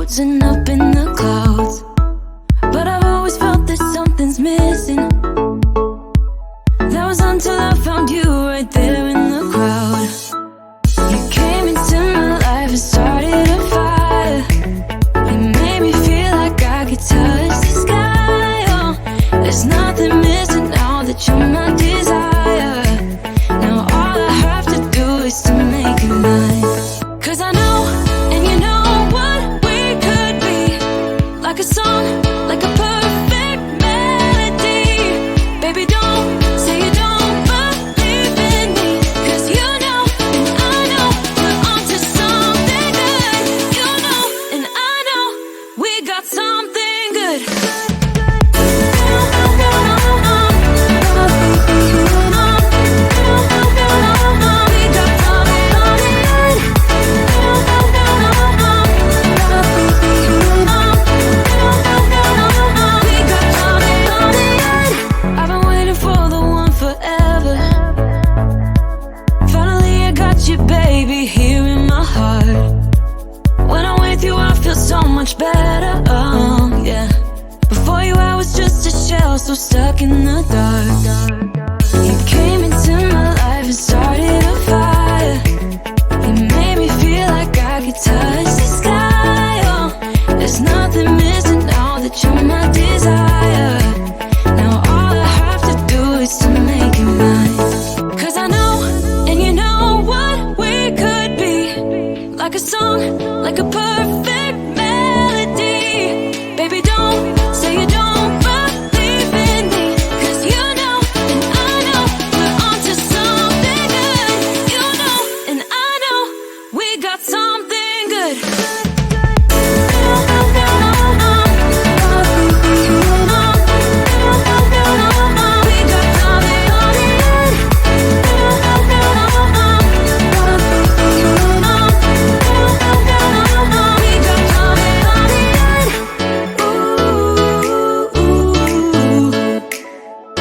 frozen up in the clouds, but I've always felt that something's missing. That was until I found you right there in the crowd. You came into my life and started a fire. You made me feel like I could touch the sky. Oh, there's nothing missing now that you're my desire. Now all I have to do is to make it mine. 'Cause I know, and you know what we could be. Like a song, like a perfect melody. Baby, don't say you don't believe in me, 'cause you know, and I know, we're onto something good. You know, and I know, we got something good. I've been waiting for the one forever. Finally I got you, baby, here in my heart. When I'm with you I feel so much better, oh yeah. Before you I was just a shell, so stuck in the dark. You came into my life and started a fire. You made me feel like I could touch the sky. Oh, there's nothing missing now that you're my desire. Now all I have to do is to make it mine. 'Cause I know, and you know what we could be. Like a song, like a perfect melody. Baby, don't say you don't believe in me, 'cause you know, and I know, we're onto something good. You know, and I know, we got something good.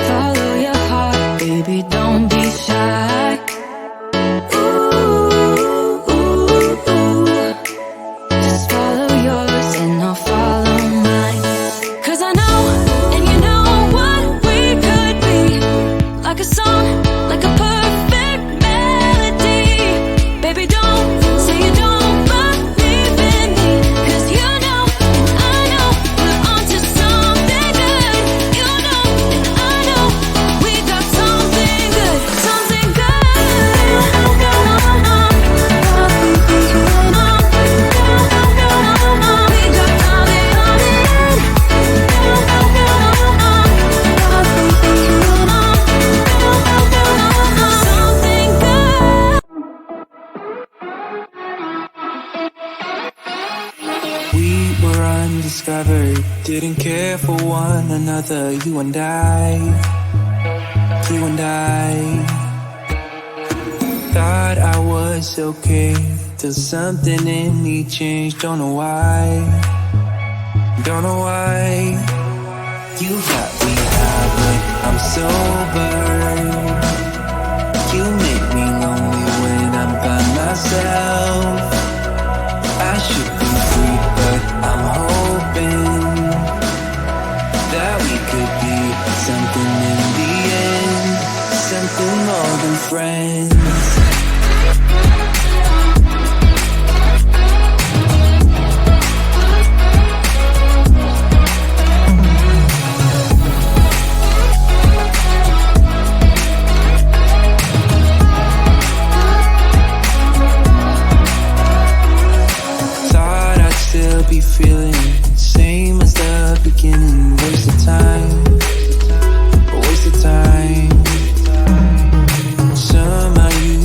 Follow your heart, baby, don't be shy. Just follow yours and I'll follow mine. 'Cause I know, and you know what we could be. Like a song, like a perfect melody. Baby, don't say you don't believe in me, 'cause you know, and I know, we're onto something good. You know, and I know, we got something good. Something good. We were undiscovered, didn't care for one another, you and I. Thought I was okay, till something in me changed, don't know why. You got me high, but I'm sober. You make me lonely when I'm by myself. I should be free, but I'm hoping that we could be something in the end, something more than friends. Still be feeling same as the beginning. Waste of time. Somehow you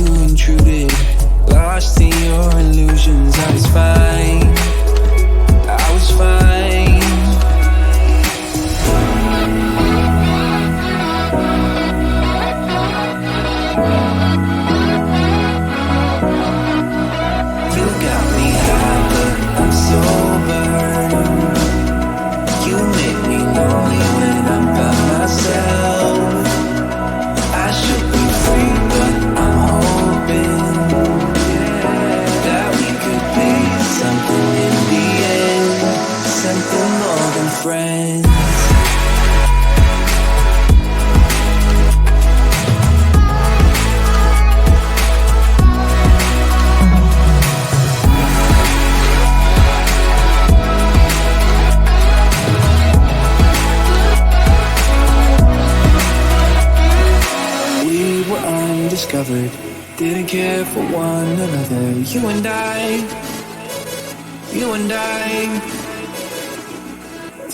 discovered. Didn't care for one another. You and I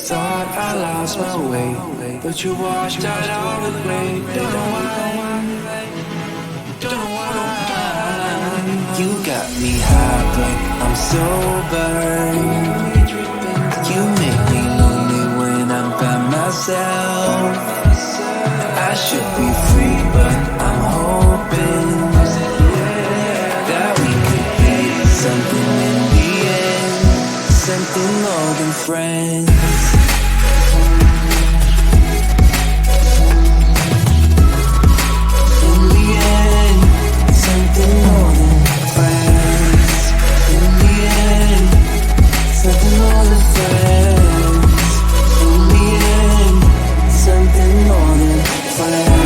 thought I lost my way, but you washed out all the gray. Don't know why. You got me high, but I'm sober. You make me lonely when I'm by myself. I should be free, but I'm hoping that we could be something in the end, something more than friends. In the end, something more than friends. In the end, something more than friends. In the end, something more than friends.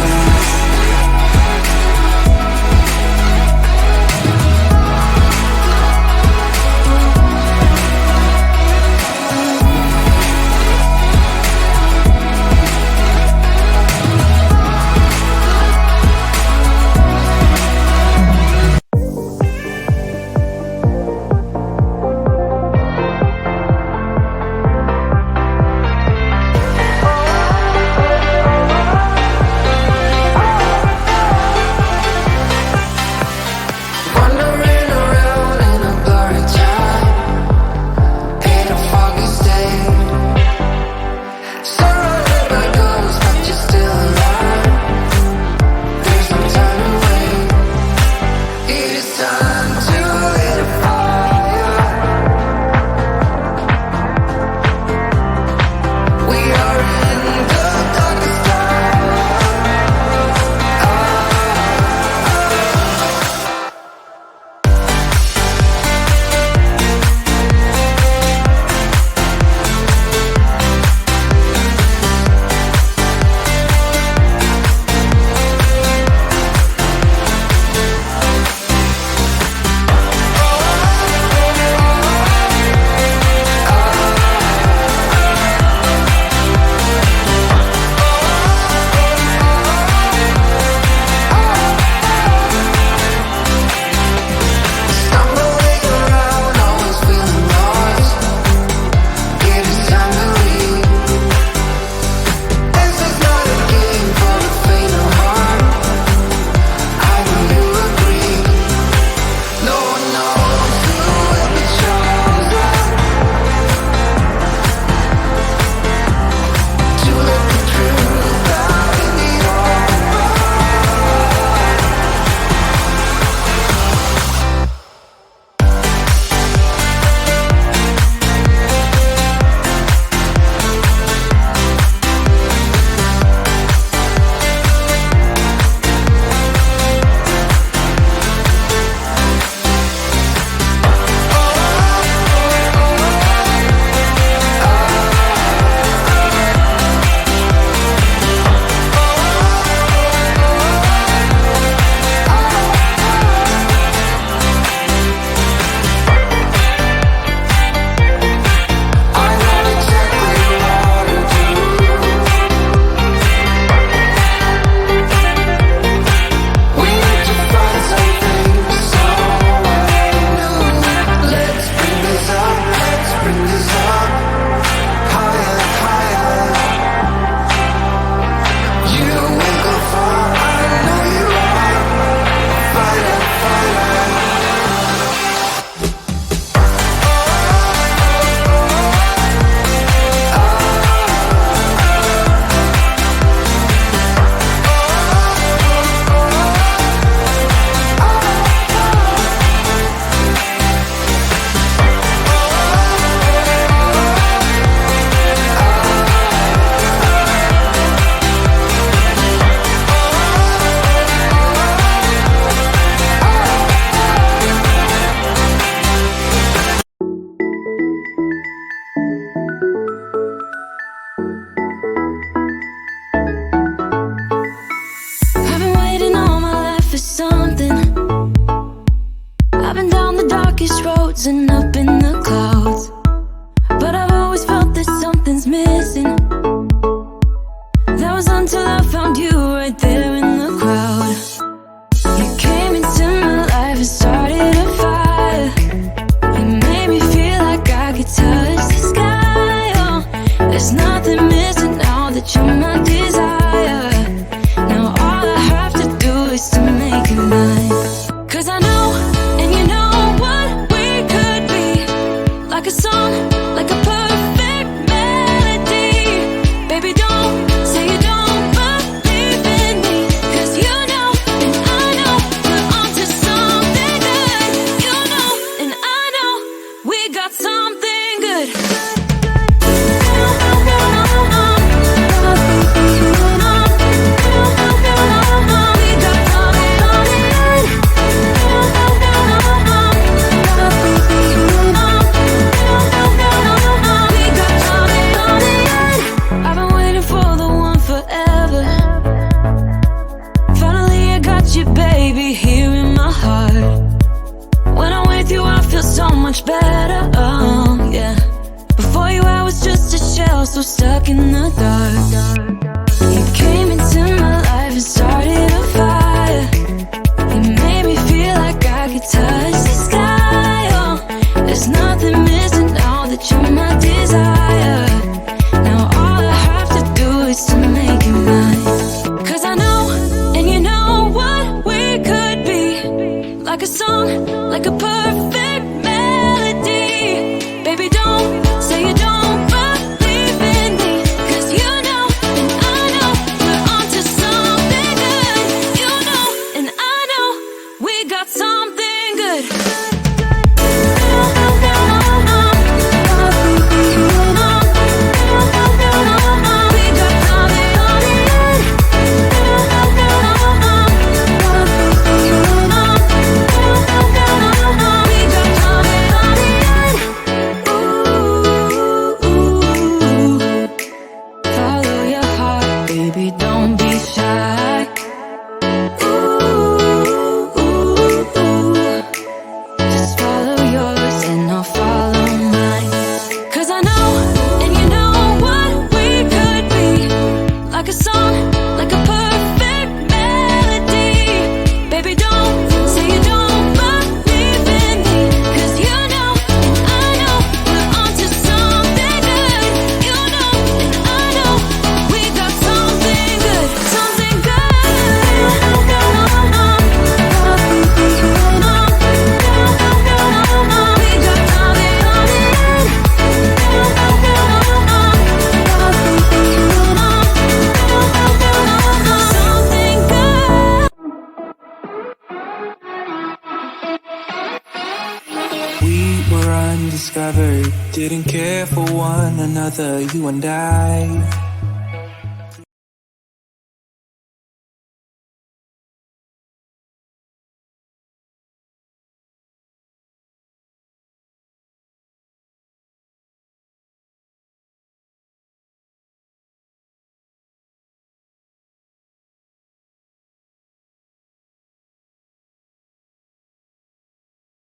clouds and up in the clouds, but I've always felt that something's missing. That was until I found you right there in the crowd. got you, baby, here in my heart. When I'm with you, I feel so much better, oh, yeah. Before you, I was just a shell, so stuck in the dark. You came into my life and started a fire. You made me feel like I could touch the sky, oh. There's nothing missing now that you're my desire. Now all I have to do is to make you mine. 'Cause I know, and you know what we could be. Like a song, like a perfect melody. Baby, don't say you don't believe in me. 'Cause you know, and I know, we're onto something good. You know, and I know, we got something good. Undiscovered, didn't care for one another, you and I.